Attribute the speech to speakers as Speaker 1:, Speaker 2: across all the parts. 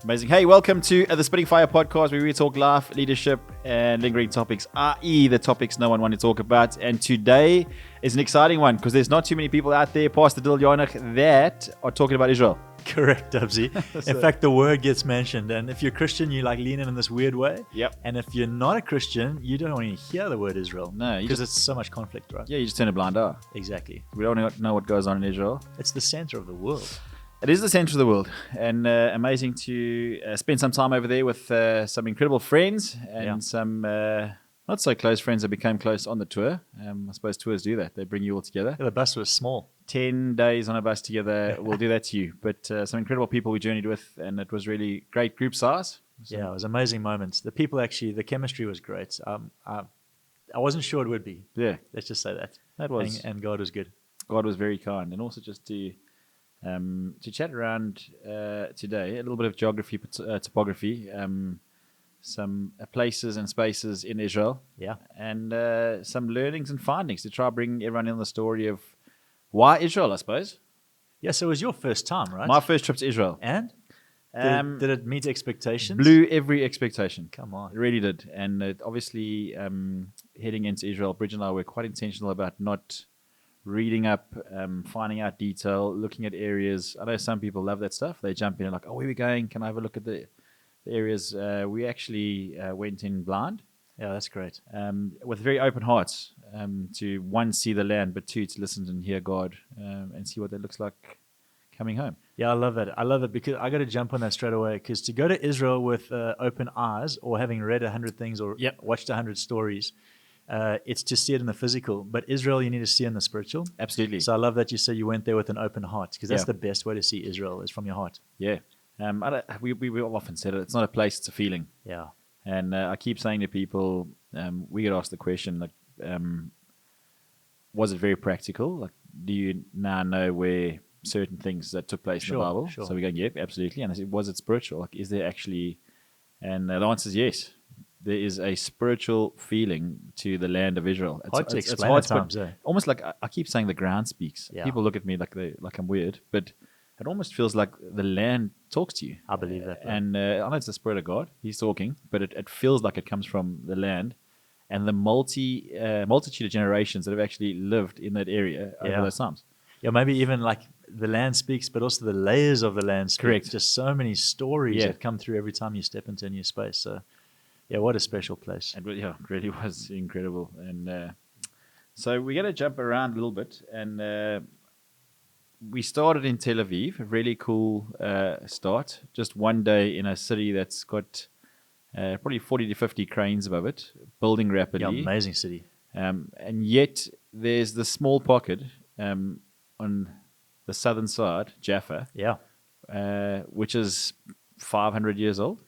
Speaker 1: Amazing. Hey, welcome to the Spitting Fire podcast, where we talk life, leadership, and lingering topics, i.e. the topics no one wants to talk about. And today is an exciting one because there's not too many people out there, Pastor Jahnig, that are talking about Israel.
Speaker 2: Correct, Dubsy. In fact, the word gets mentioned. And if you're Christian, you like lean in this weird way.
Speaker 1: Yep.
Speaker 2: And if you're not a Christian, you don't want to hear the word Israel.
Speaker 1: No,
Speaker 2: because it's so much conflict, right?
Speaker 1: Yeah, you just turn a blind eye.
Speaker 2: Exactly.
Speaker 1: We don't know what goes on in Israel.
Speaker 2: It's the center of the world.
Speaker 1: It is the center of the world, and amazing to spend some time over there with some incredible friends and some not so close friends that became close on the tour. I suppose tours do that. They bring you all together.
Speaker 2: Yeah, the bus was small.
Speaker 1: 10 days on a bus together will do that to you. But some incredible people we journeyed with, and it was really great group size.
Speaker 2: Yeah, it was amazing moments. The people actually, the chemistry was great. I wasn't sure it would be.
Speaker 1: Yeah.
Speaker 2: Let's just say that.
Speaker 1: That was.
Speaker 2: And God was good.
Speaker 1: God was very kind. And also just to chat around today, a little bit of geography, topography, some places and spaces in Israel.
Speaker 2: Yeah.
Speaker 1: And some learnings and findings to try to bring everyone in on the story of why Israel, I suppose.
Speaker 2: Yeah, so it was your first time, right?
Speaker 1: My first trip to Israel.
Speaker 2: And? Did it meet expectations?
Speaker 1: Blew every expectation.
Speaker 2: Come on.
Speaker 1: It really did. And obviously, heading into Israel, Bridget and I were quite intentional about not reading up, finding out detail, looking at areas. I know some people love that stuff. They jump in and like, oh, where are we going? Can I have a look at the areas? We actually went in blind.
Speaker 2: Yeah, that's great.
Speaker 1: With very open hearts to, one, see the land, but two, to listen and hear God and see what that looks like coming home.
Speaker 2: Yeah, I love that. I love it because I got to jump on that straight away, because to go to Israel with open eyes, or having read 100 things or watched 100 stories, it's to see it in the physical. But Israel, you need to see in the spiritual.
Speaker 1: Absolutely.
Speaker 2: So I love that you said you went there with an open heart, because that's the best way to see Israel, is from your heart.
Speaker 1: Yeah. We often said it. It's not a place, it's a feeling.
Speaker 2: Yeah.
Speaker 1: And I keep saying to people, we get asked the question, like, was it very practical? Like, do you now know where certain things that took place in the Bible?
Speaker 2: Sure.
Speaker 1: So we go, yeah, absolutely. And I said, was it spiritual? Like, is there actually? And the answer is yes. There is a spiritual feeling to the land of Israel.
Speaker 2: Hard to explain at times,
Speaker 1: almost like I keep saying the ground speaks.
Speaker 2: Yeah.
Speaker 1: People look at me like I'm weird, but it almost feels like the land talks to you.
Speaker 2: I believe that.
Speaker 1: And I know it's the Spirit of God. He's talking, but it feels like it comes from the land and the multitude of generations that have actually lived in that area over those times.
Speaker 2: Yeah, maybe even like the land speaks, but also the layers of the land speak.
Speaker 1: Correct.
Speaker 2: Just so many stories that come through every time you step into a new space. So, yeah, what a special place.
Speaker 1: It really was incredible. And so we're going to jump around a little bit. And we started in Tel Aviv, a really cool start. Just one day in a city that's got probably 40 to 50 cranes above it, building rapidly.
Speaker 2: Yeah, amazing city.
Speaker 1: And yet there's the small pocket on the southern side, Jaffa, which is 500 years old.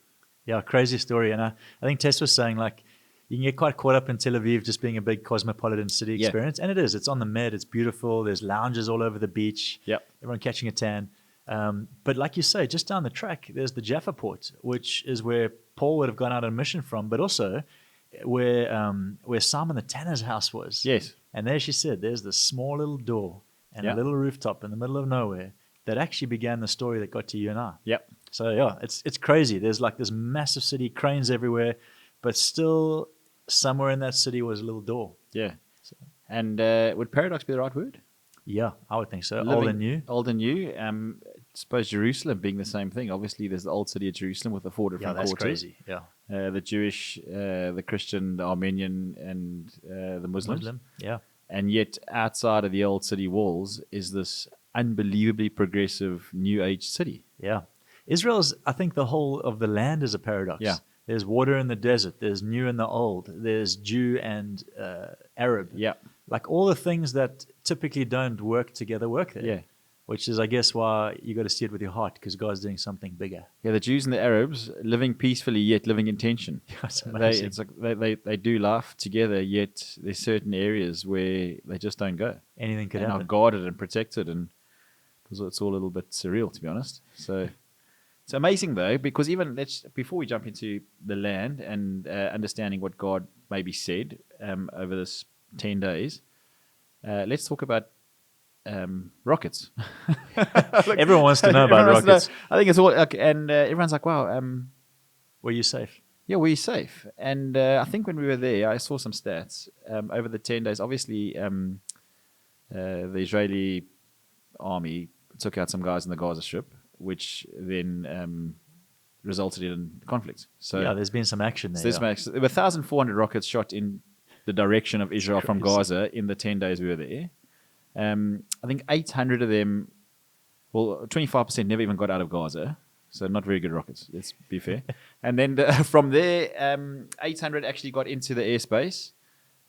Speaker 2: Yeah, crazy story. And I think Tess was saying, like, you can get quite caught up in Tel Aviv just being a big cosmopolitan city experience. And it is. It's on the Med. It's beautiful. There's lounges all over the beach.
Speaker 1: Yep.
Speaker 2: Everyone catching a tan. But like you say, just down the track, there's the Jaffa port, which is where Paul would have gone out on mission from, but also where Simon the tanner's house was.
Speaker 1: Yes.
Speaker 2: And there she said, there's this small little door and a little rooftop in the middle of nowhere that actually began the story that got to you and I.
Speaker 1: Yep.
Speaker 2: So, yeah, it's crazy. There's like this massive city, cranes everywhere, but still somewhere in that city was a little door.
Speaker 1: Yeah. So, and would paradox be the right word?
Speaker 2: Yeah, I would think so. Old and new.
Speaker 1: Old and new. I suppose Jerusalem being the same thing. Obviously, there's the old city of Jerusalem with the 4 different quarters.
Speaker 2: Yeah, that's crazy. Yeah.
Speaker 1: The Jewish, the Christian, the Armenian, and the Muslim.
Speaker 2: Yeah.
Speaker 1: And yet, outside of the old city walls is this unbelievably progressive New Age city.
Speaker 2: Yeah. Israel's, I think the whole of the land is a paradox.
Speaker 1: Yeah.
Speaker 2: There's water in the desert. There's new in the old. There's Jew and Arab.
Speaker 1: Yeah.
Speaker 2: Like all the things that typically don't work together work there.
Speaker 1: Yeah.
Speaker 2: Which is, I guess, why you got to see it with your heart, because God's doing something bigger.
Speaker 1: Yeah, the Jews and the Arabs living peacefully, yet living in tension.
Speaker 2: That's amazing.
Speaker 1: It's like they do life together, yet there's certain areas where they just don't go.
Speaker 2: Anything could
Speaker 1: and
Speaker 2: happen.
Speaker 1: are guarded and protected, and it's all a little bit surreal, to be honest. So it's amazing, though, because even before we jump into the land and understanding what God maybe said over this 10 days, let's talk about rockets.
Speaker 2: Everyone wants to know about
Speaker 1: Everyone wants to
Speaker 2: rockets.
Speaker 1: I think it's all like, and everyone's like, wow,
Speaker 2: Were you safe?
Speaker 1: yeah, we're safe. And I think when we were there, I saw some stats over the 10 days. Obviously, the Israeli army took out some guys in the Gaza Strip, which then resulted in conflict. So
Speaker 2: Yeah, there's been some action there.
Speaker 1: so this
Speaker 2: yeah.
Speaker 1: makes there were 1,400 rockets shot in the direction of Israel from
Speaker 2: crazy.
Speaker 1: Gaza in the 10 days we were there. I think 800 of them, well, 25% never even got out of Gaza. So not very good rockets, let's be fair. And then from there, 800 actually got into the airspace.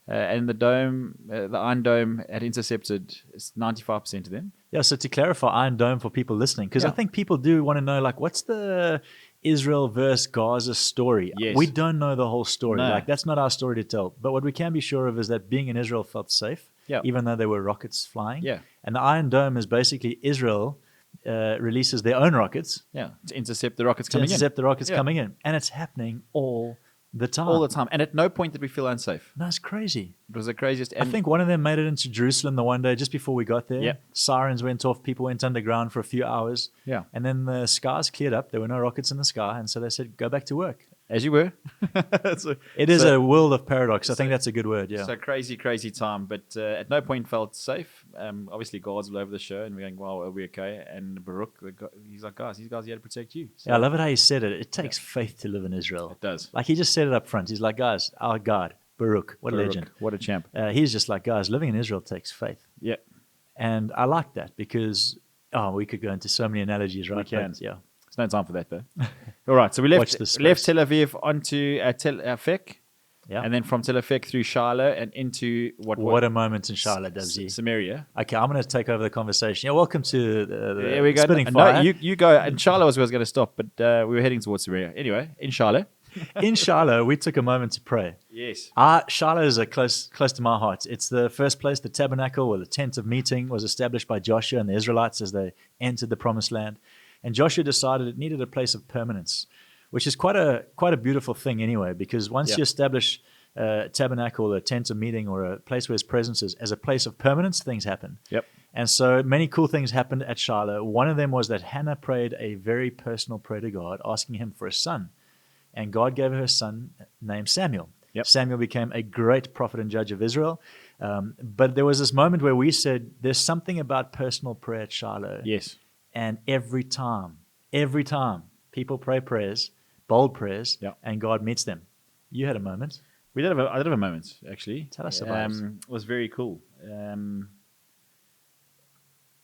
Speaker 1: And the dome, the Iron Dome had intercepted 95% of them.
Speaker 2: Yeah, so to clarify, Iron Dome for people listening, because I
Speaker 1: Yeah.
Speaker 2: think people do want to know, like, what's the Israel versus Gaza story?
Speaker 1: Yes.
Speaker 2: We don't know the whole story.
Speaker 1: No.
Speaker 2: Like, that's not our story to tell. But what we can be sure of is that being in Israel felt safe,
Speaker 1: Yeah.
Speaker 2: even though there were rockets flying.
Speaker 1: Yeah.
Speaker 2: And the Iron Dome is basically Israel releases their own rockets
Speaker 1: Yeah, to intercept the rockets
Speaker 2: to
Speaker 1: coming
Speaker 2: intercept the rockets
Speaker 1: Yeah.
Speaker 2: coming in. And it's happening all the time.
Speaker 1: all the time. And at no point did we feel unsafe.
Speaker 2: That's crazy.
Speaker 1: It was the craziest.
Speaker 2: I think one of them made it into Jerusalem the one day just before we got there.
Speaker 1: Yeah.
Speaker 2: Sirens went off. People went underground for a few hours.
Speaker 1: Yeah.
Speaker 2: And then the skies cleared up. There were no rockets in the sky. And so they said, go back to work.
Speaker 1: as you were. So-
Speaker 2: It is
Speaker 1: so-
Speaker 2: a world of paradox. I think that's a good word. Yeah.
Speaker 1: So crazy time, but at no point felt safe. Obviously, guards all over the show, and we're going, "Wow, are we okay?" And Baruch, he's like, "Guys, these guys are here to protect you." So
Speaker 2: Yeah, I love it how he said it. It takes faith to live in Israel.
Speaker 1: it does.
Speaker 2: Like he just said it up front. He's like, guys, our God, Baruch, what a
Speaker 1: Baruch,
Speaker 2: legend.
Speaker 1: what a champ!
Speaker 2: He's just like, guys, living in Israel takes faith.
Speaker 1: Yeah,
Speaker 2: And I like that because, we could go into so many analogies, right?
Speaker 1: can.
Speaker 2: But, yeah.
Speaker 1: there's no time for that though. All right, so we
Speaker 2: Watch
Speaker 1: left
Speaker 2: this
Speaker 1: left
Speaker 2: space.
Speaker 1: Tel Aviv onto Tel Afek,
Speaker 2: Yeah.
Speaker 1: and then from Tel Afek through Shiloh and into
Speaker 2: What a moment in Charlotte, Dubsy.
Speaker 1: Samaria.
Speaker 2: Okay, I'm going to take over the conversation. Yeah, welcome to the
Speaker 1: There we go.
Speaker 2: Spinning
Speaker 1: No,
Speaker 2: Fire.
Speaker 1: you go. And Shiloh was where I was going to stop, but we were heading towards Samaria. Anyway, in Shiloh.
Speaker 2: In Shiloh, we took a moment to pray.
Speaker 1: Yes.
Speaker 2: Shiloh is close to my heart. It's the first place the tabernacle or the tent of meeting was established by Joshua and the Israelites as they entered the promised land. And Joshua decided it needed a place of permanence, which is quite a beautiful thing anyway, because once
Speaker 1: Yeah.
Speaker 2: you establish a tabernacle, a tent of meeting, or a place where his presence is as a place of permanence, things happen.
Speaker 1: Yep.
Speaker 2: And so many cool things happened at Shiloh. One of them was that Hannah prayed a very personal prayer to God, asking him for a son. And God gave her a son named Samuel.
Speaker 1: Yep.
Speaker 2: Samuel became a great prophet and judge of Israel. But there was this moment where we said, there's something about personal prayer at Shiloh.
Speaker 1: Yes.
Speaker 2: And every time, people pray prayers, bold prayers,
Speaker 1: Yeah.
Speaker 2: and God meets them. You had a moment.
Speaker 1: I did have a moment, actually.
Speaker 2: Tell us about it.
Speaker 1: It was very cool.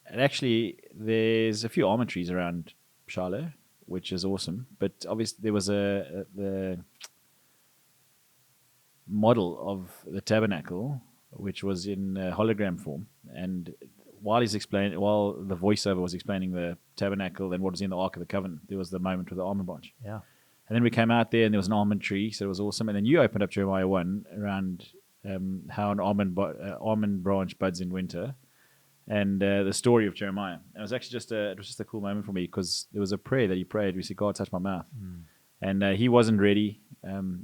Speaker 1: And actually, there's a few almond trees around Shiloh, which is awesome. But obviously, there was the model of the tabernacle, which was in hologram form. And while the voiceover was explaining the tabernacle and what was in the Ark of the Covenant, there was the moment with the almond branch.
Speaker 2: Yeah.
Speaker 1: And then we came out there and there was an almond tree, so it was awesome. And then you opened up Jeremiah 1 around how an almond branch buds in winter, and the story of Jeremiah. And it was actually just a cool moment for me because there was a prayer that he prayed. We said, "God, touch my mouth," and he wasn't ready,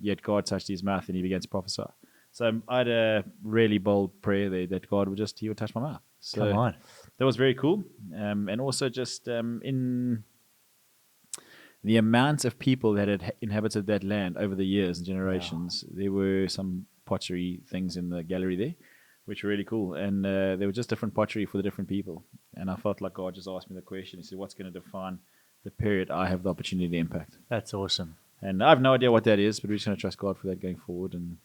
Speaker 1: yet God touched his mouth and he began to prophesy. So I had a really bold prayer there that God would he would touch my mouth. So
Speaker 2: Come on.
Speaker 1: that was very cool, and also just in the amount of people that had inhabited that land over the years and generations. There were some pottery things in the gallery there, which were really cool. And there were just different pottery for the different people. And I felt like God just asked me the question. He said, what's going to define the period I have the opportunity to impact?
Speaker 2: That's awesome.
Speaker 1: And I have no idea what that is, but we're just going to trust God for that going forward. And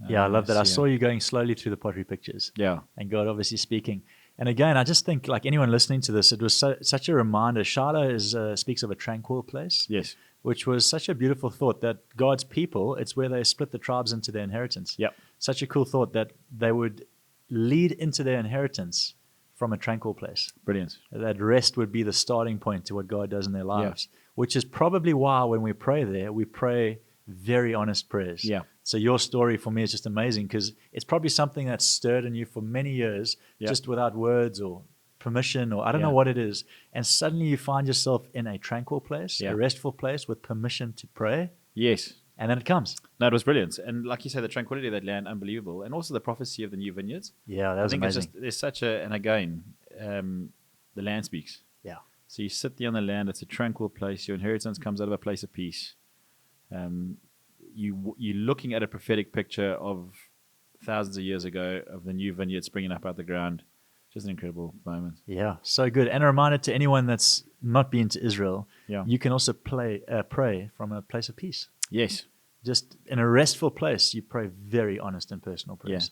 Speaker 2: Yeah, I love that. I
Speaker 1: see
Speaker 2: saw you going slowly through the pottery pictures.
Speaker 1: Yeah.
Speaker 2: And God obviously speaking. And again, I just think, like anyone listening to this, it was such a reminder. Shiloh speaks of a tranquil place,
Speaker 1: Yes.
Speaker 2: which was such a beautiful thought that God's people, it's where they split the tribes into their inheritance.
Speaker 1: Yep.
Speaker 2: Such a cool thought that they would lead into their inheritance from a tranquil place.
Speaker 1: Brilliant.
Speaker 2: That rest would be the starting point to what God does in their lives, which is probably why when we pray there, we pray very honest prayers.
Speaker 1: Yeah.
Speaker 2: So your story for me is just amazing because it's probably something that's stirred in you for many years,
Speaker 1: Yeah.
Speaker 2: just without words or permission or I don't know what it is. And suddenly you find yourself in a tranquil place,
Speaker 1: Yeah.
Speaker 2: a restful place with permission to pray.
Speaker 1: Yes.
Speaker 2: And then it comes.
Speaker 1: No, it was brilliant. And like you say, the tranquility of that land, unbelievable. And also the prophecy of the new vineyards.
Speaker 2: Yeah, that
Speaker 1: I
Speaker 2: was
Speaker 1: think
Speaker 2: amazing.
Speaker 1: it's just, there's such a, and again, the land speaks.
Speaker 2: Yeah.
Speaker 1: So you sit there on the land. It's a tranquil place. Your inheritance comes out of a place of peace. You're looking at a prophetic picture of thousands of years ago of the new vineyard springing up out the ground. Just an incredible moment.
Speaker 2: Yeah, so good. And a reminder to anyone that's not been to Israel,
Speaker 1: Yeah.
Speaker 2: you can also pray from a place of peace.
Speaker 1: Yes.
Speaker 2: Just in a restful place, you pray very honest and personal prayers.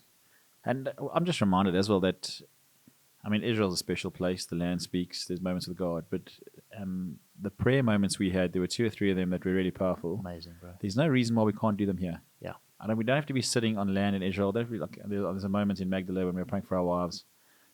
Speaker 1: And I'm just reminded as well that, I mean, Israel's a special place. The land speaks. There's moments with God. But the prayer moments we had, there were 2 or 3 of them that were really powerful.
Speaker 2: Amazing, bro.
Speaker 1: There's no reason why we can't do them here.
Speaker 2: Yeah.
Speaker 1: And we don't have to be sitting on land in Israel. Don't have to be like, there's a moment in Magdala when we were praying for our wives.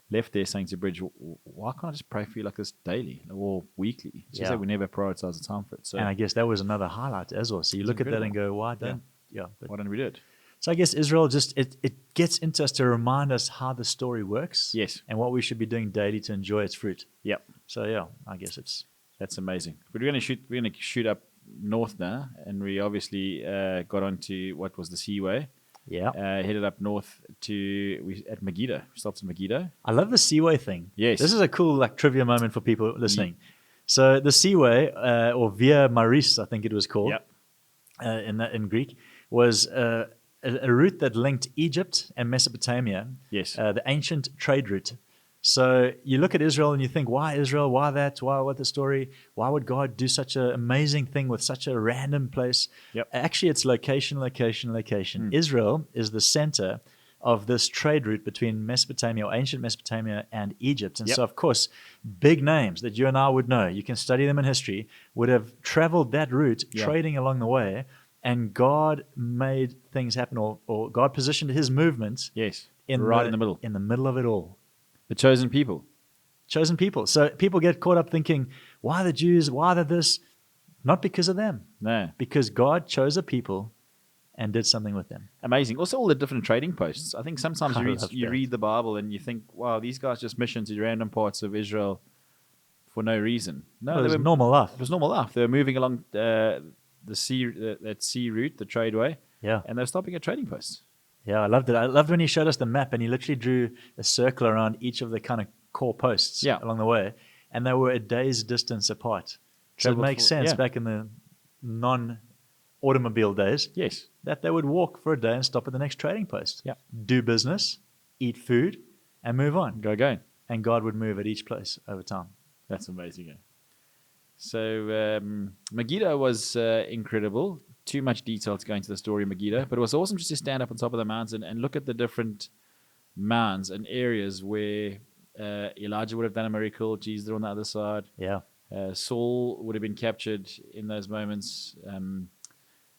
Speaker 1: Left there saying to Bridge, why can't I just pray for you like this daily or weekly? It's just that we never prioritize the time for it. So,
Speaker 2: and I guess that was another highlight as well. So you look at that and go, why don't
Speaker 1: why don't we do it?
Speaker 2: So I guess Israel just, it gets into us to remind us how the story works.
Speaker 1: Yes.
Speaker 2: And what we should be doing daily to enjoy its fruit.
Speaker 1: Yep.
Speaker 2: So yeah, I guess
Speaker 1: that's amazing. But we're going to shoot up north now, and we obviously got onto what was the Seaway.
Speaker 2: Yeah.
Speaker 1: Headed up north at Megiddo. We stopped at Megiddo.
Speaker 2: I love the Seaway thing.
Speaker 1: Yes.
Speaker 2: This is a cool trivia moment for people listening. So the Seaway, or Via Maris, I think it was called, in Greek, was a route that linked Egypt and Mesopotamia.
Speaker 1: Yes.
Speaker 2: The ancient trade route. So you look at Israel and you think, why Israel? Why that? Why what the story? Why would God do such an amazing thing with such a random place?
Speaker 1: Yep.
Speaker 2: Actually, it's location. Israel is the center of this trade route between Mesopotamia or ancient Mesopotamia and Egypt. And so, of course, big names that you and I would know, you can study them in history, would have traveled that route, trading along the way, and God made things happen, or God positioned his movement
Speaker 1: in the middle.
Speaker 2: In the middle of it all.
Speaker 1: The chosen people.
Speaker 2: Chosen people. So people get caught up thinking, why the Jews? Why this? Not because of them.
Speaker 1: No.
Speaker 2: Because God chose a people and did something with them.
Speaker 1: Amazing. Also, all the different trading posts. I think sometimes you read the Bible and you think, wow, these guys just missioned to random parts of Israel for no reason. No,
Speaker 2: it was normal life.
Speaker 1: It was normal life. They were moving along that sea route, the tradeway.
Speaker 2: Yeah.
Speaker 1: And they were stopping at trading posts.
Speaker 2: Yeah, I loved it. I loved when he showed us the map and he literally drew a circle around each of the kind of core posts along the way. And they were a day's distance apart. So it makes sense back in the non-automobile days that they would walk for a day and stop at the next trading post.
Speaker 1: Yeah.
Speaker 2: Do business, eat food, and move on.
Speaker 1: Go again.
Speaker 2: And God would move at each place over time.
Speaker 1: That's amazing. So Megiddo was incredible. Too much detail to go into the story of Megiddo, but it was awesome just to stand up on top of the mountain and look at the different mounds and areas where Elijah would have done a miracle, Jesus on the other side.
Speaker 2: Yeah.
Speaker 1: Saul would have been captured in those moments.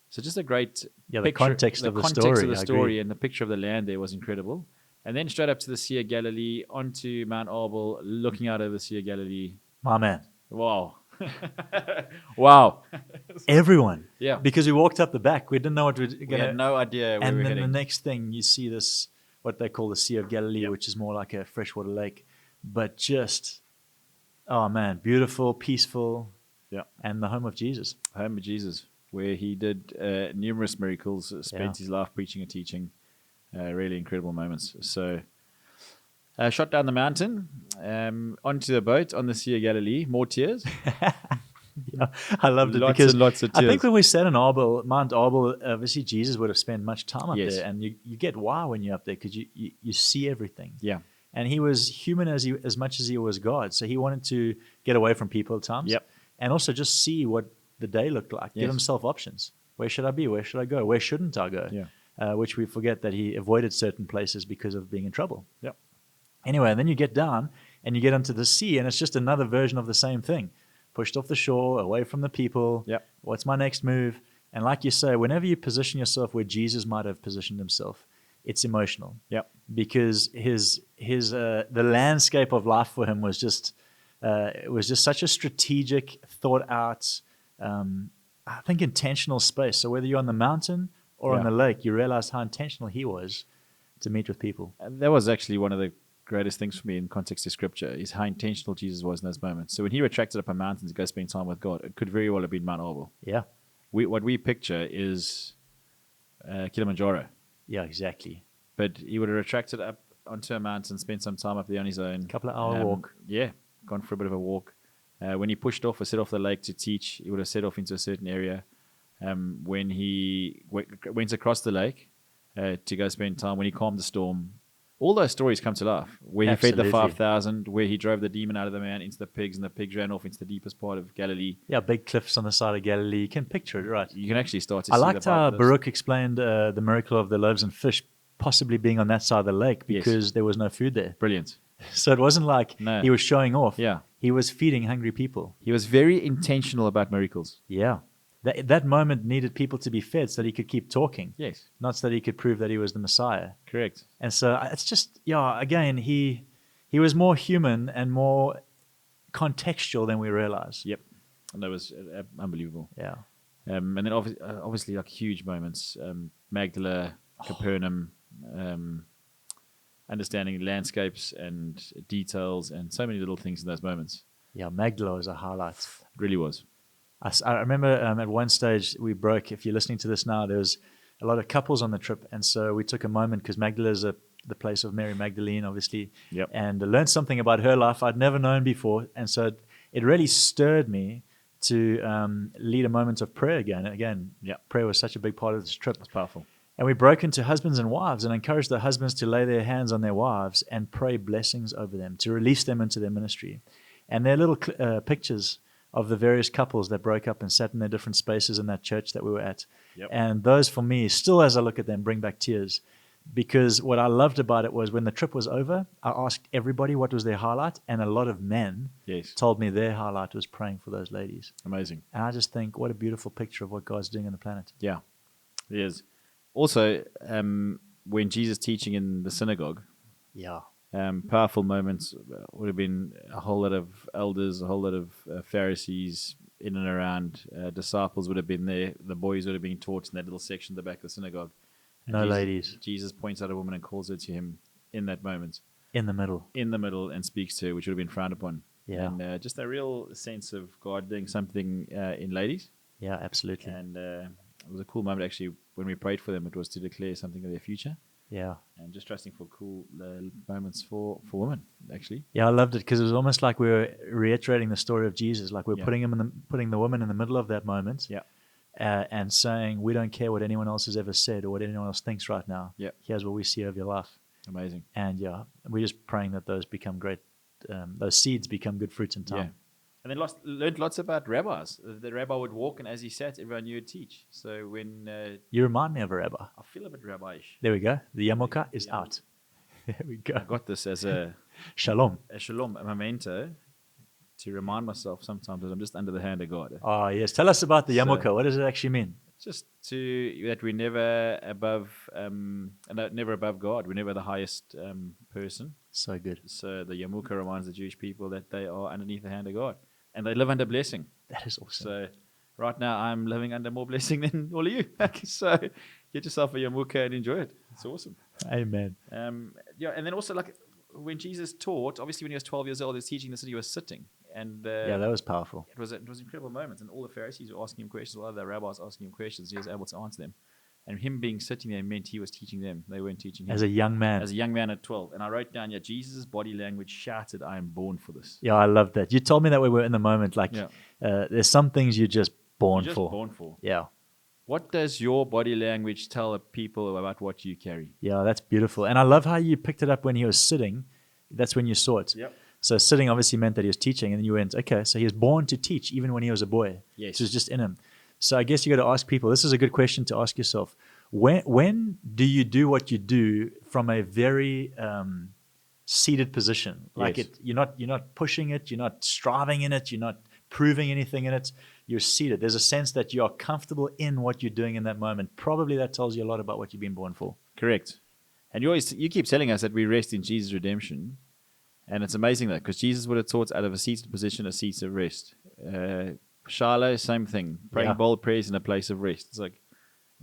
Speaker 1: So just a great
Speaker 2: picture,
Speaker 1: the
Speaker 2: context of the
Speaker 1: story and the picture of the land there was incredible. And then straight up to the Sea of Galilee, onto Mount Arbel, looking out over the Sea of Galilee.
Speaker 2: My man.
Speaker 1: Wow. Wow.
Speaker 2: Everyone.
Speaker 1: Yeah.
Speaker 2: Because we walked up the back. We didn't know what we were going to...
Speaker 1: We had no idea where we were heading.
Speaker 2: And then the next thing, you see this, what they call the Sea of Galilee, which is more like a freshwater lake. But just, oh man, beautiful, peaceful.
Speaker 1: Yeah.
Speaker 2: And the home of Jesus.
Speaker 1: Home of Jesus, where he did numerous miracles, spent his life preaching and teaching. Really incredible moments. So... shot down the mountain, onto the boat on the Sea of Galilee. More tears.
Speaker 2: I loved it
Speaker 1: because lots of tears.
Speaker 2: I think when we sat in Mount Arbel, obviously Jesus would have spent much time up there, and you get why when you're up there because you see everything.
Speaker 1: Yeah,
Speaker 2: and he was human as much as he was God, so he wanted to get away from people at times.
Speaker 1: Yep,
Speaker 2: and also just see what the day looked like. Give himself options. Where should I be? Where should I go? Where shouldn't I go?
Speaker 1: Yeah,
Speaker 2: which we forget that he avoided certain places because of being in trouble.
Speaker 1: Yep.
Speaker 2: Anyway, and then you get down and you get onto the sea, and it's just another version of the same thing. Pushed off the shore, away from the people.
Speaker 1: Yep.
Speaker 2: What's my next move? And like you say, whenever you position yourself where Jesus might have positioned himself, it's emotional.
Speaker 1: Yep.
Speaker 2: Because the landscape of life for him was just such a strategic, thought out, I think intentional space. So whether you're on the mountain or on the lake, you realize how intentional he was to meet with people.
Speaker 1: And that was actually one of the greatest things for me in context of scripture is how intentional Jesus was in those moments. So when he retracted up a mountain to go spend time with God, it could very well have been Mount Arbel.
Speaker 2: Yeah.
Speaker 1: What we picture is Kilimanjaro.
Speaker 2: Yeah, exactly.
Speaker 1: But he would have retracted up onto a mountain, spent some time up there on his own.
Speaker 2: Couple of hour walk.
Speaker 1: Yeah, gone for a bit of a walk. When he pushed off or set off the lake to teach, he would have set off into a certain area. When he went across the lake to go spend time, when he calmed the storm, all those stories come to life. Where he fed the 5,000, where he drove the demon out of the man into the pigs, and the pigs ran off into the deepest part of Galilee.
Speaker 2: Yeah, big cliffs on the side of Galilee. You can picture it, right?
Speaker 1: You can actually start to
Speaker 2: I
Speaker 1: see
Speaker 2: liked how Baruch explained the miracle of the loaves and fish possibly being on that side of the lake because there was no food there.
Speaker 1: Brilliant.
Speaker 2: So it wasn't like he was showing off.
Speaker 1: Yeah.
Speaker 2: He was feeding hungry people.
Speaker 1: He was very intentional about miracles.
Speaker 2: Yeah. That moment needed people to be fed so that he could keep talking.
Speaker 1: Yes.
Speaker 2: Not so that he could prove that he was the Messiah.
Speaker 1: Correct.
Speaker 2: And so it's just, again, he was more human and more contextual than we realize.
Speaker 1: Yep. And that was unbelievable.
Speaker 2: Yeah.
Speaker 1: And then obviously like huge moments. Magdala, Capernaum, understanding landscapes and details and so many little things in those moments.
Speaker 2: Yeah, Magdala was a highlight.
Speaker 1: It really was.
Speaker 2: I remember at one stage we broke, if you're listening to this now, there was a lot of couples on the trip. And so we took a moment because Magdala is the place of Mary Magdalene, obviously.
Speaker 1: Yep.
Speaker 2: And learned something about her life I'd never known before. And so it really stirred me to lead a moment of prayer again. And again, prayer was such a big part of this trip.
Speaker 1: It's powerful.
Speaker 2: And we broke into husbands and wives and encouraged the husbands to lay their hands on their wives and pray blessings over them, to release them into their ministry. And there are little pictures of the various couples that broke up and sat in their different spaces in that church that we were at.
Speaker 1: Yep.
Speaker 2: And those, for me, still as I look at them, bring back tears. Because what I loved about it was when the trip was over, I asked everybody what was their highlight, and a lot of men told me their highlight was praying for those ladies.
Speaker 1: Amazing.
Speaker 2: And I just think, what a beautiful picture of what God's doing on the planet.
Speaker 1: Yeah, it is. Also, when Jesus teaching in the synagogue, powerful moments would have been a whole lot of elders, a whole lot of Pharisees in and around. Disciples would have been there. The boys would have been taught in that little section at the back of the synagogue. And
Speaker 2: ladies.
Speaker 1: Jesus points out a woman and calls her to him in that moment.
Speaker 2: In the middle.
Speaker 1: And speaks to her, which would have been frowned upon.
Speaker 2: Yeah.
Speaker 1: And just a real sense of God doing something in ladies.
Speaker 2: Yeah, absolutely.
Speaker 1: And it was a cool moment, actually, when we prayed for them. It was to declare something of their future.
Speaker 2: Yeah.
Speaker 1: And just trusting for cool moments for women, actually.
Speaker 2: Yeah, I loved it because it was almost like we were reiterating the story of Jesus. Like we're putting the woman in the middle of that moment.
Speaker 1: Yeah.
Speaker 2: And saying, we don't care what anyone else has ever said or what anyone else thinks right now.
Speaker 1: Yeah.
Speaker 2: Here's what we see of your life.
Speaker 1: Amazing.
Speaker 2: And we're just praying that those become great, those seeds become good fruits in time.
Speaker 1: Yeah. And then learned lots about rabbis. The rabbi would walk, and as he sat, everyone knew he'd teach. So when...
Speaker 2: you remind me of a rabbi.
Speaker 1: I feel a bit rabbi-ish.
Speaker 2: There we go. The yarmulke is out. There we go.
Speaker 1: I got this as a...
Speaker 2: Shalom.
Speaker 1: A memento to remind myself sometimes that I'm just under the hand of God.
Speaker 2: Oh, yes. Tell us about the yarmulke. What does it actually mean?
Speaker 1: Just that we're never above God. We're never the highest person.
Speaker 2: So good.
Speaker 1: So the yarmulke reminds the Jewish people that they are underneath the hand of God. And they live under blessing.
Speaker 2: That is awesome.
Speaker 1: So right now I'm living under more blessing than all of you. So get yourself a yarmulke and enjoy it. It's awesome.
Speaker 2: Amen.
Speaker 1: And then also like when Jesus taught, obviously when he was 12 years old, he was teaching the city, he was sitting. And
Speaker 2: that was powerful.
Speaker 1: It was an incredible moment. And all the Pharisees were asking him questions, all the rabbis asking him questions. He was able to answer them. And him being sitting there meant he was teaching them. They weren't teaching him.
Speaker 2: As a young man.
Speaker 1: As a young man at 12. And I wrote down, Jesus' body language shouted, I am born for this.
Speaker 2: Yeah, I love that. You told me that we were in the moment. Like, there's some things you're just born for.
Speaker 1: Born for.
Speaker 2: Yeah.
Speaker 1: What does your body language tell people about what you carry?
Speaker 2: Yeah, that's beautiful. And I love how you picked it up when he was sitting. That's when you saw it.
Speaker 1: Yep.
Speaker 2: So sitting obviously meant that he was teaching. And then you went, okay, so he was born to teach even when he was a boy.
Speaker 1: Yes.
Speaker 2: It was just in him. So I guess you got to ask people, this is a good question to ask yourself. When do you do what you do from a very seated position? Like you're not pushing it, you're not striving in it, you're not proving anything in it. You're seated. There's a sense that you are comfortable in what you're doing in that moment. Probably that tells you a lot about what you've been born for.
Speaker 1: Correct. And you keep telling us that we rest in Jesus' redemption, and it's amazing that because Jesus would have taught out of a seated position a seat of rest. Shiloh, same thing. Praying bold prayers in a place of rest. It's like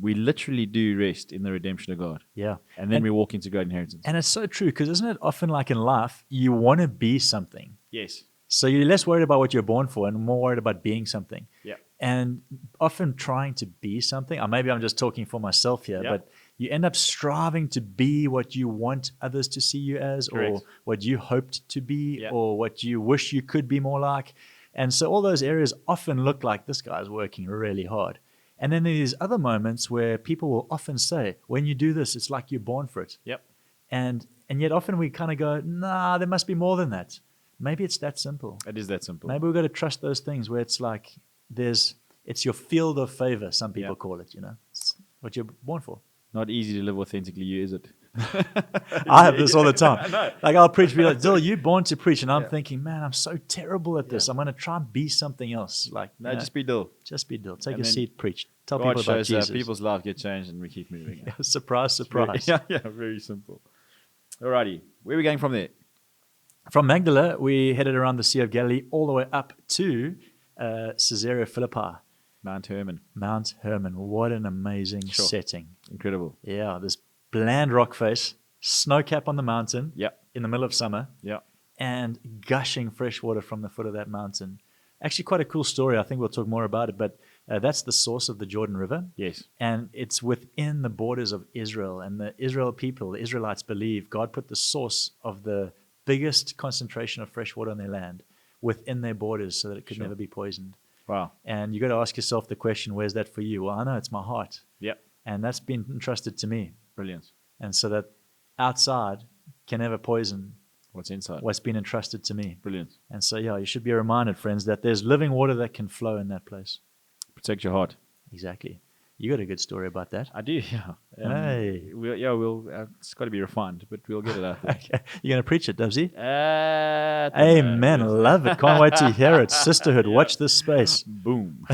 Speaker 1: we literally do rest in the redemption of God.
Speaker 2: Yeah.
Speaker 1: And then we walk into great inheritance.
Speaker 2: And it's so true because isn't it often like in life, you want to be something.
Speaker 1: Yes.
Speaker 2: So you're less worried about what you're born for and more worried about being something.
Speaker 1: Yeah.
Speaker 2: And often trying to be something, or maybe I'm just talking for myself here, but you end up striving to be what you want others to see you as, or
Speaker 1: Correct.
Speaker 2: what you hoped to be,
Speaker 1: Yeah.
Speaker 2: or what you wish you could be more like. And so all those areas often look like this guy's working really hard. And then there's other moments where people will often say, when you do this, it's like you're born for it.
Speaker 1: Yep.
Speaker 2: And yet often we kind of go, nah, there must be more than that. Maybe it's that simple.
Speaker 1: It is that simple.
Speaker 2: Maybe we've got to trust those things where it's like it's your field of favor, some people
Speaker 1: Yeah.
Speaker 2: call it, It's what you're born for.
Speaker 1: Not easy to live authentically, you, is it?
Speaker 2: I have this all the time.
Speaker 1: I know.
Speaker 2: Like I'll preach, be like, Dill, you're born to preach. And I'm
Speaker 1: Yeah.
Speaker 2: thinking, man, I'm so terrible at this.
Speaker 1: Yeah.
Speaker 2: I'm going to try and be something else. Like,
Speaker 1: No, just be Dill.
Speaker 2: be Dill. Take
Speaker 1: And
Speaker 2: a
Speaker 1: then
Speaker 2: seat, preach. Tell
Speaker 1: God
Speaker 2: people about
Speaker 1: shows
Speaker 2: Jesus.
Speaker 1: people's lives get changed and we keep moving.
Speaker 2: Surprise, surprise.
Speaker 1: Yeah, very simple. Alrighty, where are we going from there?
Speaker 2: From Magdala, we headed around the Sea of Galilee all the way up to Caesarea Philippi,
Speaker 1: Mount Hermon.
Speaker 2: Mount Hermon. What an amazing
Speaker 1: Sure.
Speaker 2: setting.
Speaker 1: Incredible.
Speaker 2: Yeah, this bland rock face, snow cap on the mountain
Speaker 1: Yep.
Speaker 2: in the middle of summer,
Speaker 1: Yep.
Speaker 2: and gushing fresh water from the foot of that mountain. Actually, quite a cool story. I think we'll talk more about it, but that's the source of the Jordan River.
Speaker 1: Yes.
Speaker 2: And it's within the borders of Israel. And the Israel people, the Israelites, believe God put the source of the biggest concentration of fresh water on their land within their borders so that it could
Speaker 1: Sure.
Speaker 2: never be poisoned.
Speaker 1: Wow.
Speaker 2: And you got to ask yourself the question, where's that for you? Well, I know it's my heart.
Speaker 1: Yep.
Speaker 2: And that's been entrusted to me.
Speaker 1: Brilliant.
Speaker 2: And so that outside can never poison
Speaker 1: What's inside?
Speaker 2: what's been entrusted to me.
Speaker 1: Brilliant.
Speaker 2: And so, yeah, you should be reminded, friends, that there's living water that can flow in that place.
Speaker 1: Protect your heart.
Speaker 2: Exactly. You got a good story about that.
Speaker 1: I do, yeah.
Speaker 2: Hey.
Speaker 1: It's got to be refined, but we'll get it out there.
Speaker 2: Okay. You're going to preach it, Dubsy?
Speaker 1: Don't know.
Speaker 2: Amen. Love it. Can't wait to hear it. Sisterhood, watch this space.
Speaker 1: Boom.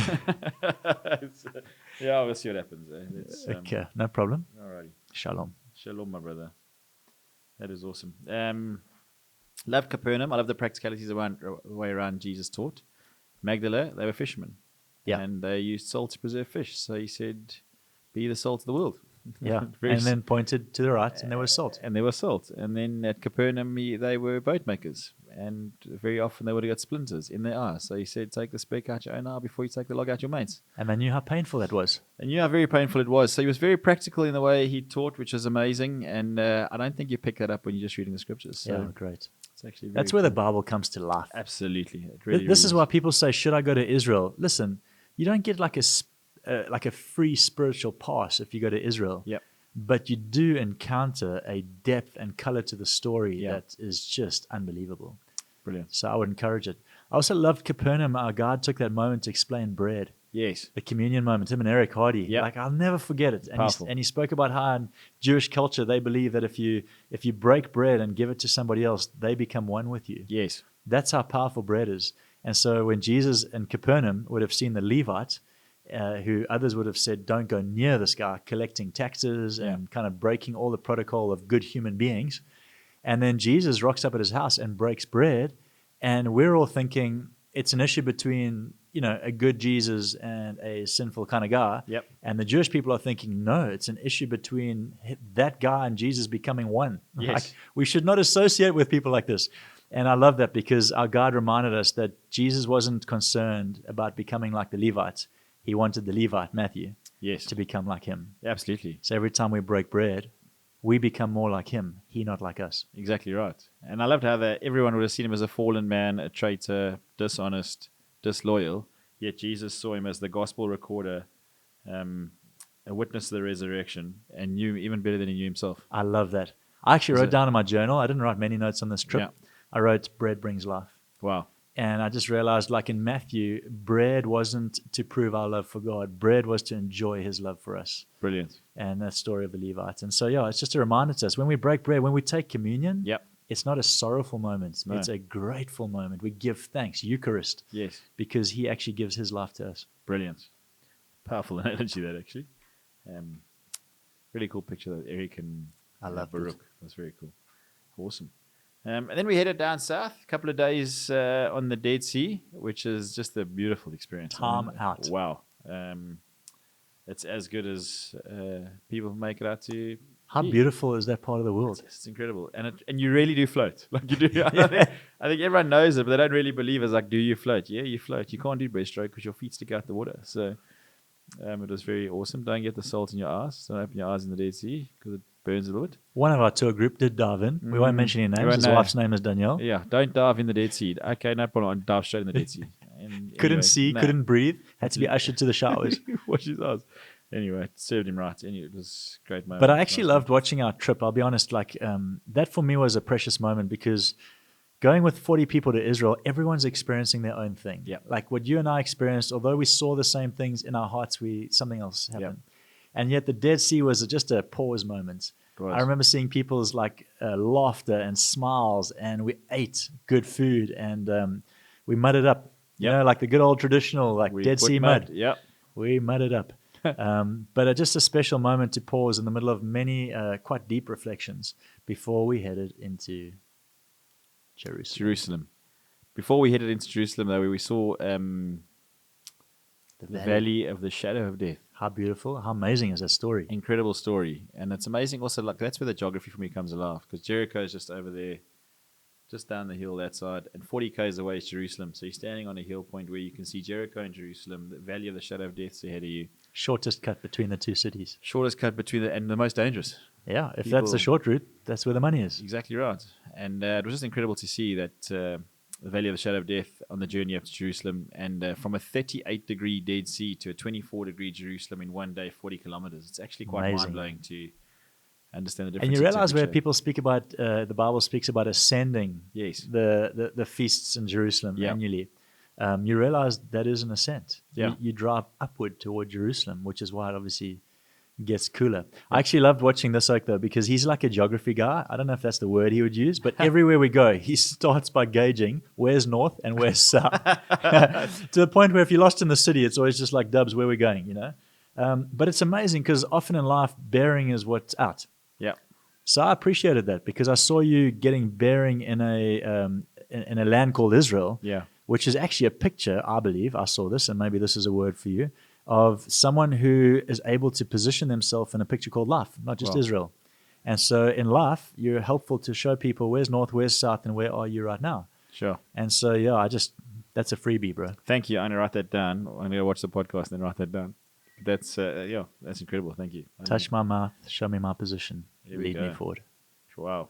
Speaker 1: Yeah, we'll see what happens. Let's,
Speaker 2: Okay, no problem.
Speaker 1: Alrighty.
Speaker 2: Shalom.
Speaker 1: Shalom, my brother. That is awesome. Love Capernaum. I love the practicalities the way around Jesus taught. Magdala, they were fishermen.
Speaker 2: Yeah.
Speaker 1: And they used salt to preserve fish. So he said, be the salt of the world.
Speaker 2: Yeah.
Speaker 1: Very
Speaker 2: And then pointed to the right, and there was salt.
Speaker 1: And there was salt. And then at Capernaum, they were boat makers. And very often they would have got splinters in their eye. So he said, take the speck out your own eye before you take the log out your mate's.
Speaker 2: And they knew how painful that was.
Speaker 1: And you know how very painful it was. So he was very practical in the way he taught, which is amazing. And I don't think you pick that up when you're just reading the scriptures. So
Speaker 2: Yeah, great.
Speaker 1: it's actually very
Speaker 2: That's where the
Speaker 1: cool.
Speaker 2: Bible comes to life.
Speaker 1: Absolutely. It really,
Speaker 2: This
Speaker 1: really
Speaker 2: is why people say, should I go to Israel? Listen, you don't get like a free spiritual pass if you go to Israel.
Speaker 1: Yep.
Speaker 2: But you do encounter a depth and color to the story
Speaker 1: Yeah.
Speaker 2: that is just unbelievable.
Speaker 1: Brilliant.
Speaker 2: So I would encourage it. I also loved Capernaum. Our God took that moment to explain bread,
Speaker 1: Yes.
Speaker 2: the communion moment. Him and Eric Hardy.
Speaker 1: Yep.
Speaker 2: Like, I'll never forget it.
Speaker 1: Powerful.
Speaker 2: And he spoke about how in Jewish culture they believe that if you break bread and give it to somebody else, they become one with you.
Speaker 1: Yes.
Speaker 2: That's how powerful bread is. And so when Jesus in Capernaum would have seen the Levite, who others would have said, don't go near this guy, collecting taxes and kind of breaking all the protocol of good human beings. And then Jesus rocks up at his house and breaks bread. And we're all thinking it's an issue between, a good Jesus and a sinful kind of guy.
Speaker 1: Yep.
Speaker 2: And the Jewish people are thinking, no, it's an issue between that guy and Jesus becoming one.
Speaker 1: Yes.
Speaker 2: Like, we should not associate with people like this. And I love that because our God reminded us that Jesus wasn't concerned about becoming like the Levites. He wanted the Levite, Matthew,
Speaker 1: Yes.
Speaker 2: to become like him.
Speaker 1: Absolutely.
Speaker 2: So every time we break bread, we become more like him, he not like us.
Speaker 1: Exactly right. And I loved how everyone would have seen him as a fallen man, a traitor, dishonest, disloyal. Yet Jesus saw him as the gospel recorder, a witness to the resurrection, and knew even better than he knew himself.
Speaker 2: I love that. I actually wrote down in my journal, I didn't write many notes on this trip.
Speaker 1: Yeah.
Speaker 2: I wrote, bread brings life.
Speaker 1: Wow.
Speaker 2: And I just realized, like in Matthew, bread wasn't to prove our love for God. Bread was to enjoy his love for us.
Speaker 1: Brilliant.
Speaker 2: And that story of the Levites. And so, it's just a reminder to us. When we break bread, when we take communion,
Speaker 1: Yep.
Speaker 2: it's not a sorrowful moment.
Speaker 1: No.
Speaker 2: It's a grateful moment. We give thanks, Eucharist,
Speaker 1: Yes.
Speaker 2: because he actually gives his life to us.
Speaker 1: Brilliant. Powerful analogy, that actually. Really cool picture of Eric and
Speaker 2: I loved
Speaker 1: Baruch.
Speaker 2: it.
Speaker 1: That's very cool. Awesome. And then we headed down south, a couple of days on the Dead Sea, which is just a beautiful experience.
Speaker 2: Time out.
Speaker 1: Wow. It's as good as people make it out to
Speaker 2: How
Speaker 1: be.
Speaker 2: beautiful is that part of the world?
Speaker 1: It's incredible. And you really do float. Like you do. I think everyone knows it, but they don't really believe it. It's like, do you float? Yeah, you float. You can't do breaststroke because your feet stick out the water. So It was very awesome. Don't get the salt in your eyes. Don't open your eyes in the Dead Sea because it burns a little bit.
Speaker 2: One of our tour group did dive in. We won't mention any names. His wife's name is Danielle.
Speaker 1: Yeah, don't dive in the Dead Sea. Okay, no problem. I'll dive straight in the Dead Sea. And
Speaker 2: couldn't see, couldn't breathe. Had to be ushered to the showers.
Speaker 1: Wash his eyes. Anyway, it served him right. Anyway, it was a great moment.
Speaker 2: But I actually loved watching our trip. I'll be honest. Like that for me was a precious moment because going with 40 people to Israel, everyone's experiencing their own thing.
Speaker 1: Yeah.
Speaker 2: Like what you and I experienced, although we saw the same things in our hearts, something else happened. And yet the Dead Sea was just a pause moment. I remember seeing people's like laughter and smiles, and we ate good food, and we mudded up. You know, like the good old traditional like Dead Sea mud.
Speaker 1: Yep.
Speaker 2: We mudded up. But just a special moment to pause in the middle of many quite deep reflections before we headed into Jerusalem.
Speaker 1: Before we headed into Jerusalem, though, we saw the valley of the shadow of death.
Speaker 2: How beautiful, how amazing is that story?
Speaker 1: Incredible story. And it's amazing also, like that's where the geography for me comes alive, because Jericho is just over there, just down the hill that side, and 40 k's away is Jerusalem. So you're standing on a hill point where you can see Jericho and Jerusalem, the valley of the shadow of death is ahead of you.
Speaker 2: Shortest cut between the two cities.
Speaker 1: Shortest cut between and the most dangerous.
Speaker 2: Yeah, if that's the short route, that's where the money is.
Speaker 1: Exactly right. And it was just incredible to see that the valley of the shadow of death on the journey up to Jerusalem, and from a 38-degree Dead Sea to a 24-degree Jerusalem in one day, 40 kilometers. It's actually quite mind-blowing to understand the difference.
Speaker 2: And you realize where people speak about, the Bible speaks about ascending the feasts in Jerusalem annually. You realize that is an ascent.
Speaker 1: Yeah.
Speaker 2: You drive upward toward Jerusalem, which is why it obviously gets cooler. I actually loved watching this oak though, because he's like a geography guy. I don't know if that's the word he would use, but everywhere we go, he starts by gauging where's north and where's south. To the point where if you're lost in the city, it's always just like, Dubs, where we're going, you know? But it's amazing because often in life, bearing is what's out.
Speaker 1: Yeah.
Speaker 2: So I appreciated that because I saw you getting bearing in a land called Israel, which is actually a picture, I believe, I saw this, and maybe this is a word for you, of someone who is able to position themselves in a picture called life, not just Israel. And so in life, you're helpful to show people where's north, where's south, and where are you right now.
Speaker 1: Sure.
Speaker 2: And so, that's a freebie, bro.
Speaker 1: Thank you. I'm going to write that down. I'm going to watch the podcast and then write that down. That's incredible. Thank you.
Speaker 2: Touch my mouth, show me my position, lead
Speaker 1: go.
Speaker 2: me forward.
Speaker 1: Wow.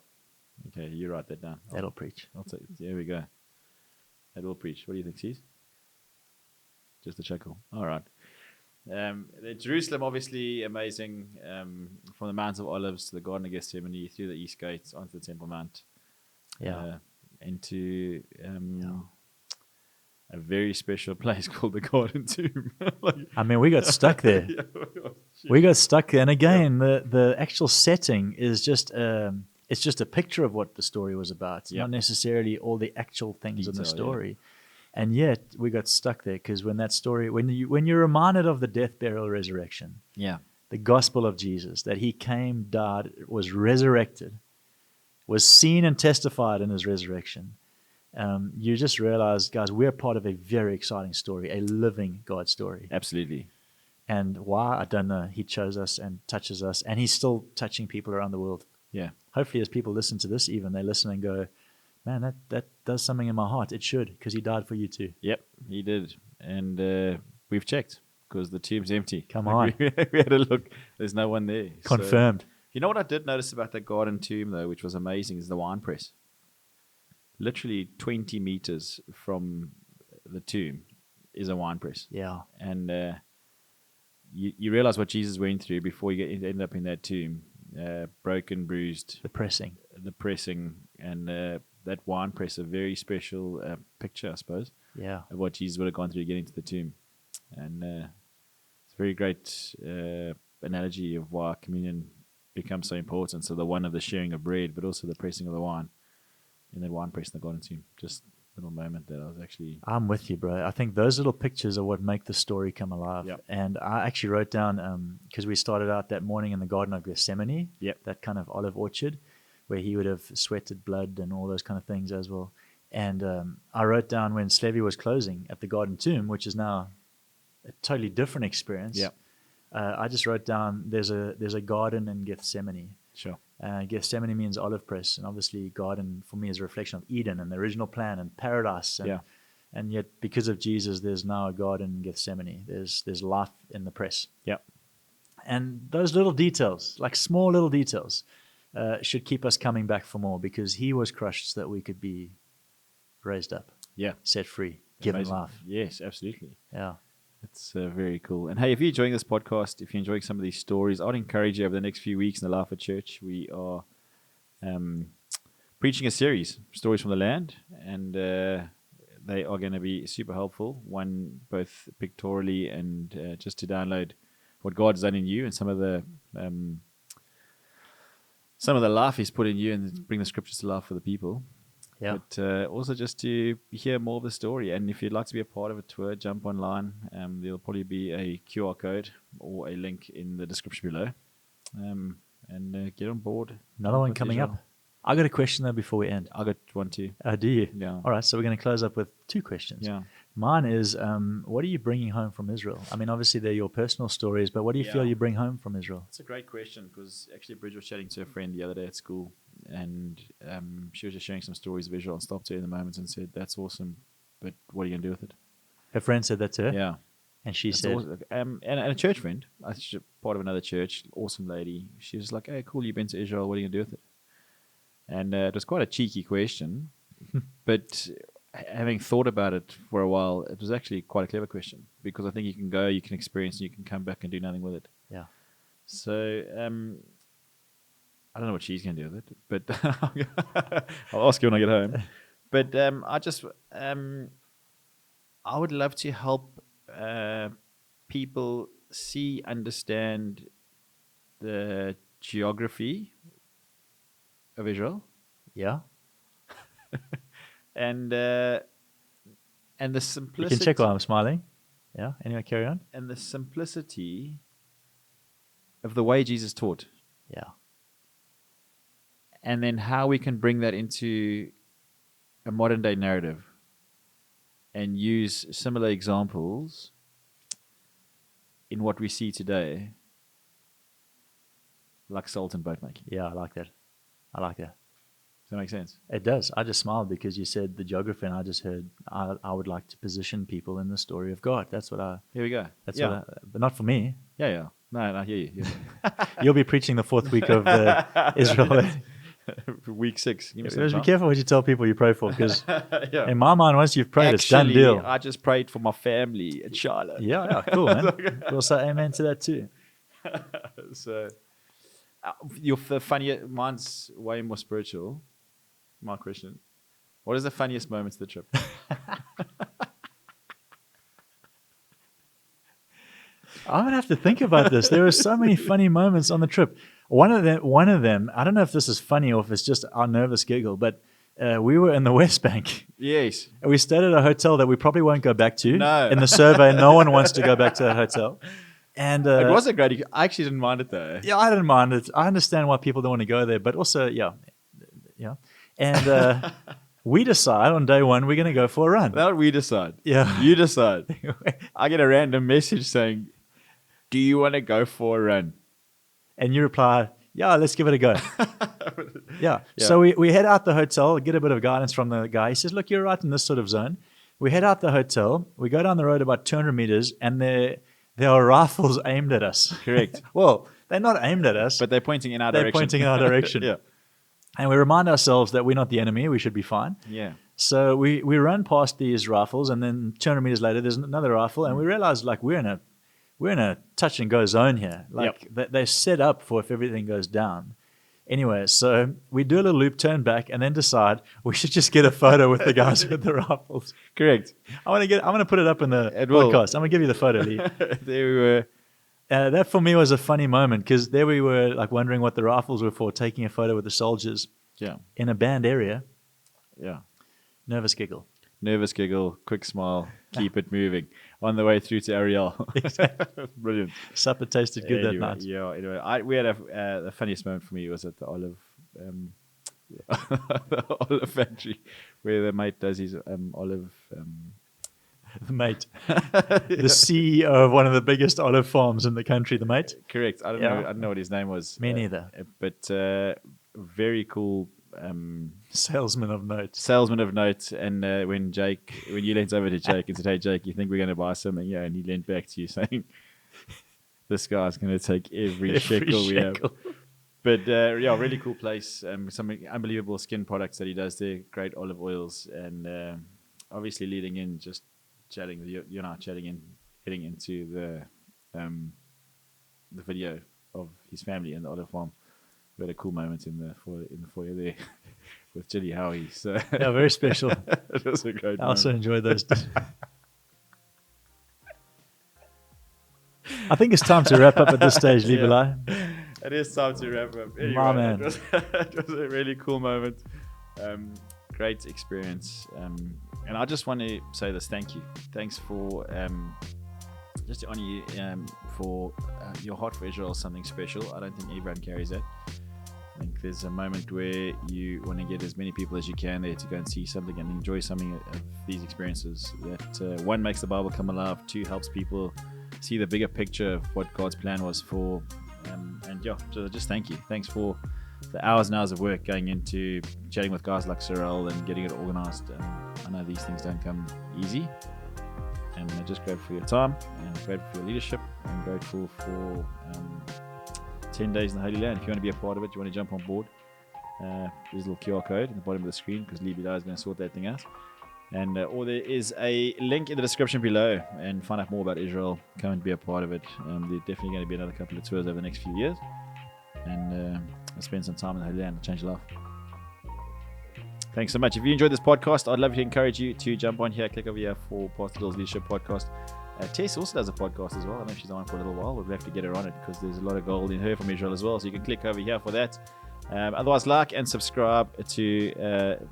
Speaker 1: Okay, you write that down.
Speaker 2: That'll preach.
Speaker 1: There we go. That will preach. What do you think, C's? Just a chuckle. All right. Jerusalem, obviously amazing. From the Mount of Olives to the Garden of Gethsemane, through the East Gate, onto the Temple Mount. Into a very special place called the Garden Tomb.
Speaker 2: We got stuck there. We got stuck there. And again, the actual setting is just it's just a picture of what the story was about. It's not necessarily all the actual things in the story. Yeah. And yet we got stuck there because when you're reminded of the death, burial, resurrection, the gospel of Jesus, that he came, died, was resurrected, was seen and testified in his resurrection, you just realize, guys, we're part of a very exciting story, a living God story.
Speaker 1: Absolutely. And
Speaker 2: why, I don't know. He chose us and touches us, and he's still touching people around the world.
Speaker 1: Yeah.
Speaker 2: Hopefully as people listen to this even, they listen and go, man, that does something in my heart. It should, because he died for you too.
Speaker 1: Yep, he did. And we've checked, because the tomb's empty.
Speaker 2: Come on.
Speaker 1: We had a look. There's no one there.
Speaker 2: Confirmed.
Speaker 1: So, you know what I did notice about the garden tomb, though, which was amazing, is the wine press. Literally 20 meters from the tomb is a wine press.
Speaker 2: Yeah.
Speaker 1: And you realize what Jesus went through before you end up in that tomb. Broken, bruised.
Speaker 2: The pressing.
Speaker 1: And that wine press, a very special picture, I suppose, of what Jesus would have gone through to get into the tomb. And it's a very great analogy of why communion becomes so important. So the one of the sharing of bread, but also the pressing of the wine in that wine press in the garden tomb. Just a little moment that I was actually...
Speaker 2: I'm with you, bro. I think those little pictures are what make the story come alive.
Speaker 1: Yep.
Speaker 2: And I actually wrote down, because we started out that morning in the Garden of Gethsemane, that kind of olive orchard, where he would have sweated blood and all those kind of things as well. And I wrote down when Slevy was closing at the Garden Tomb, which is now a totally different experience.
Speaker 1: Yeah.
Speaker 2: I just wrote down there's a garden in Gethsemane.
Speaker 1: Sure.
Speaker 2: Gethsemane means olive press, and obviously garden for me is a reflection of Eden and the original plan and paradise. And And yet, because of Jesus, there's now a garden in Gethsemane. There's life in the press.
Speaker 1: Yeah.
Speaker 2: And those little details, like small little details, should keep us coming back for more, because he was crushed so that we could be raised up,
Speaker 1: Yeah.
Speaker 2: set free, given
Speaker 1: Amazing.
Speaker 2: life.
Speaker 1: Yes, absolutely.
Speaker 2: Yeah.
Speaker 1: It's very cool. And hey, if you're enjoying this podcast, if you're enjoying some of these stories, I would encourage you over the next few weeks in the Life of Church, we are preaching a series, Stories from the Land, and they are going to be super helpful. One, both pictorially and just to download what God's done in you and some of the life He's put in you, and bring the scriptures to life for the people.
Speaker 2: Yeah.
Speaker 1: But also just to hear more of the story. And if you'd like to be a part of a tour, jump online. There'll probably be a QR code or a link in the description below. And get on board.
Speaker 2: Another one coming up. I got a question though before we end.
Speaker 1: I got one too.
Speaker 2: Do you?
Speaker 1: Yeah.
Speaker 2: All right. So we're going to close up with 2 questions.
Speaker 1: Yeah.
Speaker 2: Mine is, what are you bringing home from Israel? I mean, obviously they're your personal stories, but what do you feel you bring home from Israel?
Speaker 1: That's a great question, because actually Bridget was chatting to a friend the other day at school, and she was just sharing some stories of Israel, and stopped her in the moment and said, "That's awesome, but what are you going to do with it?"
Speaker 2: Her friend said that to her?
Speaker 1: Yeah.
Speaker 2: And she
Speaker 1: That's
Speaker 2: said...
Speaker 1: awesome. And a church friend, she's part of another church, awesome lady. She was like, "Hey, cool, you've been to Israel, what are you going to do with it?" And it was quite a cheeky question, but having thought about it for a while, it was actually quite a clever question, because I think you can go, you can experience, and you can come back and do nothing with it.
Speaker 2: Yeah.
Speaker 1: So I don't know what she's going to do with it, but I'll ask you when I get home. But I would love to help people understand the geography of Israel.
Speaker 2: Yeah.
Speaker 1: And the
Speaker 2: You
Speaker 1: simplicity.
Speaker 2: can check while I'm smiling. Yeah. Anyway, carry on.
Speaker 1: And the simplicity of the way Jesus taught.
Speaker 2: Yeah.
Speaker 1: And then how we can bring that into a modern day narrative and use similar examples in what we see today, like salt and boat making.
Speaker 2: Yeah, I like that.
Speaker 1: Does that make sense?
Speaker 2: It does. I just smiled because you said the geography, and I just heard I would like to position people in the story of God. That's what
Speaker 1: Here we go.
Speaker 2: That's
Speaker 1: yeah.
Speaker 2: what but not for me.
Speaker 1: Yeah. No, I hear you.
Speaker 2: You'll be preaching the 4th week of Israel.
Speaker 1: Week 6.
Speaker 2: Just be careful what you tell people you pray for, because
Speaker 1: Yeah.
Speaker 2: in my mind, once you've prayed, it's done
Speaker 1: Actually,
Speaker 2: deal.
Speaker 1: I just prayed for my family in Charlotte.
Speaker 2: Yeah, cool, man. We'll say amen to that too.
Speaker 1: So, the funniest, mine's way more spiritual. My question: what is the funniest moment of the trip?
Speaker 2: I'm gonna have to think about this. There were so many funny moments on the trip. One of them. I don't know if this is funny or if it's just our nervous giggle, but we were in the West Bank.
Speaker 1: Yes.
Speaker 2: We stayed at a hotel that we probably won't go back to.
Speaker 1: No.
Speaker 2: In the survey, no one wants to go back to that hotel. And
Speaker 1: It was a great. I actually didn't mind it though.
Speaker 2: Yeah, I didn't mind it. I understand why people don't want to go there, but also, yeah. And we decide on day 1 we're going to go for a run.
Speaker 1: That we decide.
Speaker 2: Yeah.
Speaker 1: You decide. I get a random message saying, "Do you want to go for a run?"
Speaker 2: And you reply, "Yeah, let's give it a go." Yeah. So we head out the hotel, get a bit of guidance from the guy. He says, "Look, you're right in this sort of zone." We head out the hotel. We go down the road about 200 meters, and there are rifles aimed at us.
Speaker 1: Correct.
Speaker 2: Well, they're not aimed at us,
Speaker 1: But they're pointing in our
Speaker 2: they're
Speaker 1: direction.
Speaker 2: pointing in our direction.
Speaker 1: Yeah.
Speaker 2: And we remind ourselves that we're not the enemy. We should be fine.
Speaker 1: Yeah.
Speaker 2: So we run past these rifles, and then 200 meters later, there's another rifle, and we realize like we're in a touch and go zone here. Like they're set up for if everything goes down. Anyway, so we do a little loop, turn back, and then decide we should just get a photo with the guys with the rifles.
Speaker 1: Correct.
Speaker 2: I'm gonna put it up in the
Speaker 1: It will.
Speaker 2: podcast. I'm gonna give you the photo, Lee.
Speaker 1: There we were.
Speaker 2: That for me was a funny moment, because there we were like wondering what the rifles were for, taking a photo with the soldiers
Speaker 1: Yeah.
Speaker 2: in a banned area.
Speaker 1: Yeah.
Speaker 2: Nervous giggle.
Speaker 1: Nervous giggle, quick smile, keep it moving. On the way through to Ariel. Brilliant.
Speaker 2: Supper tasted good that night.
Speaker 1: Yeah, anyway, we had the funniest moment for me was at the olive the olive factory, where the mate does his olive.
Speaker 2: The mate. The CEO of one of the biggest olive farms in the country, the mate.
Speaker 1: Correct. I don't know what his name was.
Speaker 2: Me neither.
Speaker 1: But very cool
Speaker 2: Salesman of note.
Speaker 1: salesman of note. And when you leant over to Jake and said, "Hey, Jake, you think we're going to buy something?" Yeah, and he leant back to you saying, "This guy's going to take every shekel we have." But yeah, really cool place. Some unbelievable skin products that he does there. Great olive oils, and obviously leading in just chatting. You and I chatting in, getting into the video of his family and the olive farm. We had a cool moment in the foyer there with Jilly Howie. So
Speaker 2: Yeah, very special.
Speaker 1: it was a great.
Speaker 2: I also enjoyed those. I think it's time to wrap up at this stage, Levi.
Speaker 1: It is time to wrap up. Anyway,
Speaker 2: My man.
Speaker 1: It was a really cool moment. Great experience. And I just want to say this. Thank you. Thanks for just to honor you for your heart for Israel is something special. I don't think everyone carries that. I think there's a moment where you want to get as many people as you can there to go and see something and enjoy something of these experiences. That one, makes the Bible come alive. Two, helps people see the bigger picture of what God's plan was for. And yeah, so just thank you. Thanks for the hours and hours of work going into chatting with guys like Cyril and getting it organized. I know these things don't come easy. And I'm just grateful for your time and grateful for your leadership and grateful for 10 days in the Holy Land. If you want to be a part of it, you want to jump on board, there's a little QR code at the bottom of the screen because Levi is going to sort that thing out. And or there is a link in the description below, and find out more about Israel. Come and be a part of it. There's definitely going to be another couple of tours over the next few years, and I'll spend some time in the Holy Land and change your life. Thanks so much. If you enjoyed this podcast, I'd love to encourage you to jump on here, click over here for Pastor Dill's Leadership Podcast. Tess also does a podcast as well. I know she's on for a little while. We'll have to get her on it because there's a lot of gold in her from Israel as well. So you can click over here for that. Otherwise, like and subscribe to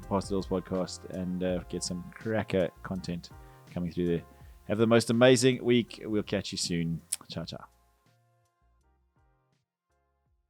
Speaker 1: Pastor Dill's podcast and get some cracker content coming through there. Have the most amazing week. We'll catch you soon. Ciao, ciao.